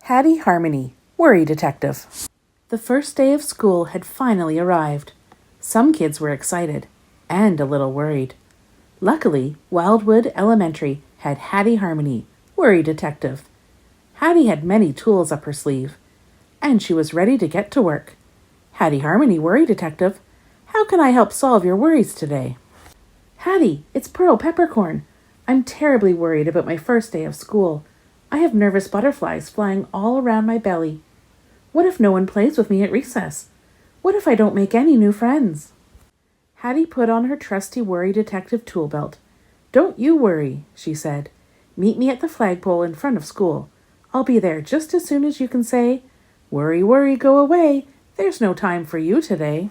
Hattie Harmony, Worry Detective. The first day of school had finally arrived. Some kids were excited and a little worried. Luckily, Wildwood Elementary had Hattie Harmony, Worry Detective. Hattie had many tools up her sleeve, and she was ready to get to work. Hattie Harmony, Worry Detective, how can I help solve your worries today? Hattie, it's Pearl Peppercorn. I'm terribly worried about my first day of school. I have nervous butterflies flying all around my belly. What if no one plays with me at recess? What if I don't make any new friends? Hattie put on her trusty Worry Detective tool belt. Don't you worry, she said. Meet me at the flagpole in front of school. I'll be there just as soon as you can say, "Worry, worry, go away. There's no time for you today."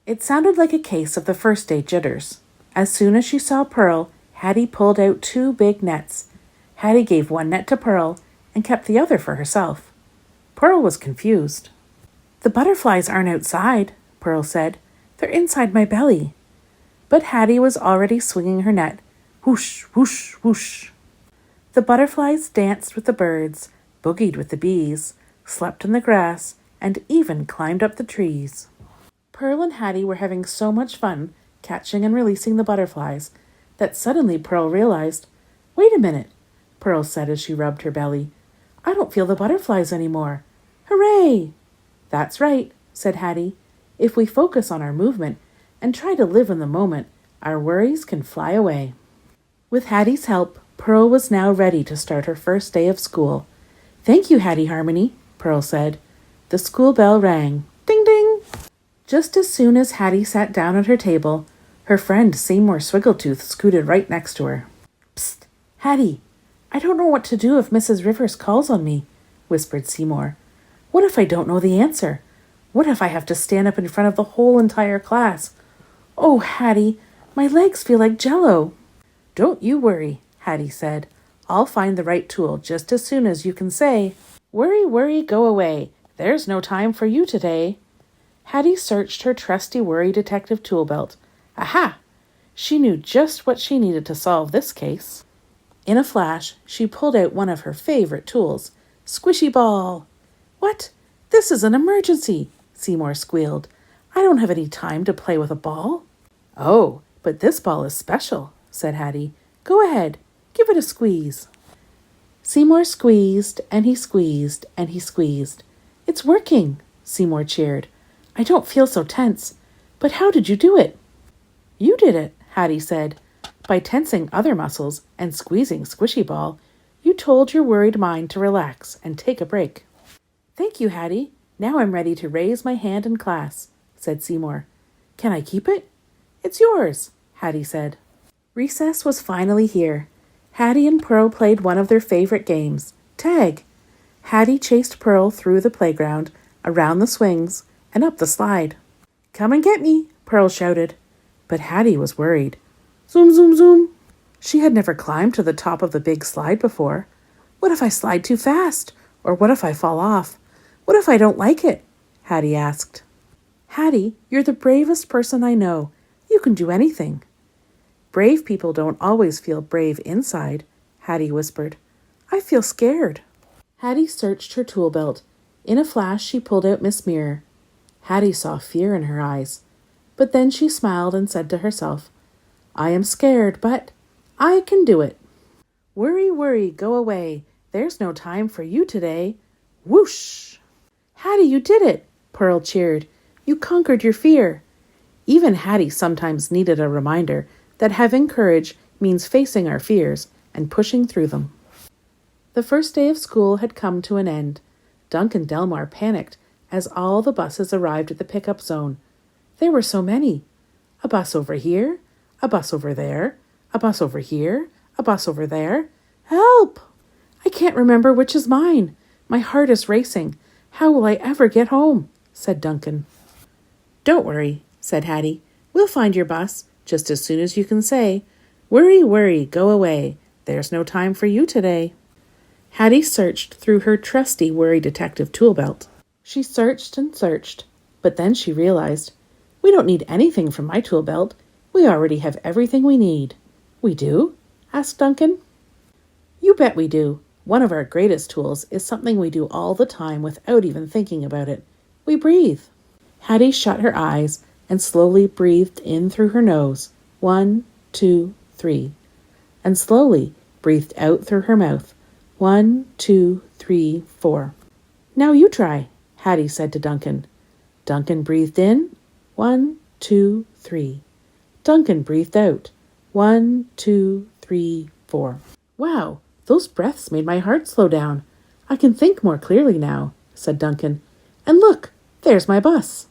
It sounded like a case of the first day jitters. As soon as she saw Pearl, Hattie pulled out 2 big nets. Hattie gave one net to Pearl and kept the other for herself. Pearl was confused. "The butterflies aren't outside," Pearl said. "They're inside my belly." But Hattie was already swinging her net. Whoosh, whoosh, whoosh. The butterflies danced with the birds, boogied with the bees, slept in the grass, and even climbed up the trees. Pearl and Hattie were having so much fun catching and releasing the butterflies that suddenly Pearl realized, "Wait a minute," Pearl said as she rubbed her belly. "I don't feel the butterflies anymore. Hooray!" "That's right," said Hattie. "If we focus on our movement and try to live in the moment, our worries can fly away." With Hattie's help, Pearl was now ready to start her first day of school. "Thank you, Hattie Harmony," Pearl said. The school bell rang. Ding, ding! Just as soon as Hattie sat down at her table, her friend Seymour Swiggletooth scooted right next to her. "Psst, Hattie, I don't know what to do if Mrs. Rivers calls on me," whispered Seymour. "What if I don't know the answer? What if I have to stand up in front of the whole entire class? Oh, Hattie, my legs feel like jello." "Don't you worry," Hattie said. "I'll find the right tool just as soon as you can say, 'Worry, worry, go away. There's no time for you today.'" Hattie searched her trusty Worry Detective tool belt. Aha! She knew just what she needed to solve this case. In a flash, she pulled out one of her favorite tools, Squishy Ball. "What? This is an emergency," Seymour squealed. "I don't have any time to play with a ball." "Oh, but this ball is special," said Hattie. "Go ahead, give it a squeeze." Seymour squeezed, and he squeezed, and he squeezed. "It's working," Seymour cheered. "I don't feel so tense. But how did you do it?" "You did it," Hattie said. "By tensing other muscles and squeezing Squishy Ball, you told your worried mind to relax and take a break." "Thank you, Hattie. Now I'm ready to raise my hand in class," said Seymour. "Can I keep it?" "It's yours," Hattie said. Recess was finally here. Hattie and Pearl played one of their favorite games, tag. Hattie chased Pearl through the playground, around the swings, and up the slide. "Come and get me," Pearl shouted. But Hattie was worried. Zoom, zoom, zoom. She had never climbed to the top of the big slide before. "What if I slide too fast? Or what if I fall off? What if I don't like it?" Hattie asked. "Hattie, you're the bravest person I know. You can do anything." "Brave people don't always feel brave inside," Hattie whispered. "I feel scared." Hattie searched her tool belt. In a flash, she pulled out Miss Mirror. Hattie saw fear in her eyes. But then she smiled and said to herself, "I am scared, but I can do it. Worry, worry, go away. There's no time for you today." Whoosh! "Hattie, you did it!" Pearl cheered. "You conquered your fear." Even Hattie sometimes needed a reminder that having courage means facing our fears and pushing through them. The first day of school had come to an end. Duncan Delmar panicked as all the buses arrived at the pickup zone. There were so many. A bus over here, a bus over there, a bus over here, a bus over there. Help! I can't remember which is mine. My heart is racing. How will I ever get home? Said Duncan. Don't worry, said Hattie. We'll find your bus just as soon as you can say, "Worry, worry, go away. There's no time for you today." Hattie searched through her trusty Worry Detective tool belt. She searched and searched, but then she realized, we don't need anything from my tool belt. We already have everything we need. We do? Asked Duncan. You bet we do. One of our greatest tools is something we do all the time without even thinking about it. We breathe. Hattie shut her eyes and slowly breathed in through her nose. 1, 2, 3. And slowly breathed out through her mouth. 1, 2, 3, 4. Now you try, Hattie said to Duncan. Duncan breathed in. 1, 2, 3. Duncan breathed out. 1, 2, 3, 4. Wow, those breaths made my heart slow down. I can think more clearly now, said Duncan. And look, there's my bus.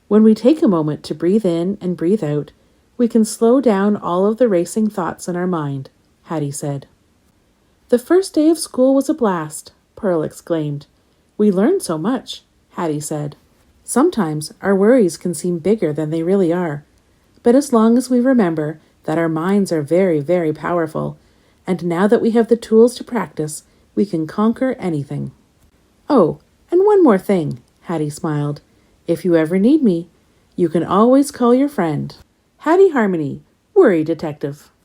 When we take a moment to breathe in and breathe out, we can slow down all of the racing thoughts in our mind, Hattie said. The first day of school was a blast, Pearl exclaimed. We learned so much, Hattie said. Sometimes our worries can seem bigger than they really are, but as long as we remember that our minds are very, very powerful, and now that we have the tools to practice, we can conquer anything. Oh, and one more thing, Hattie smiled. If you ever need me, you can always call your friend, Hattie Harmony, Worry Detective.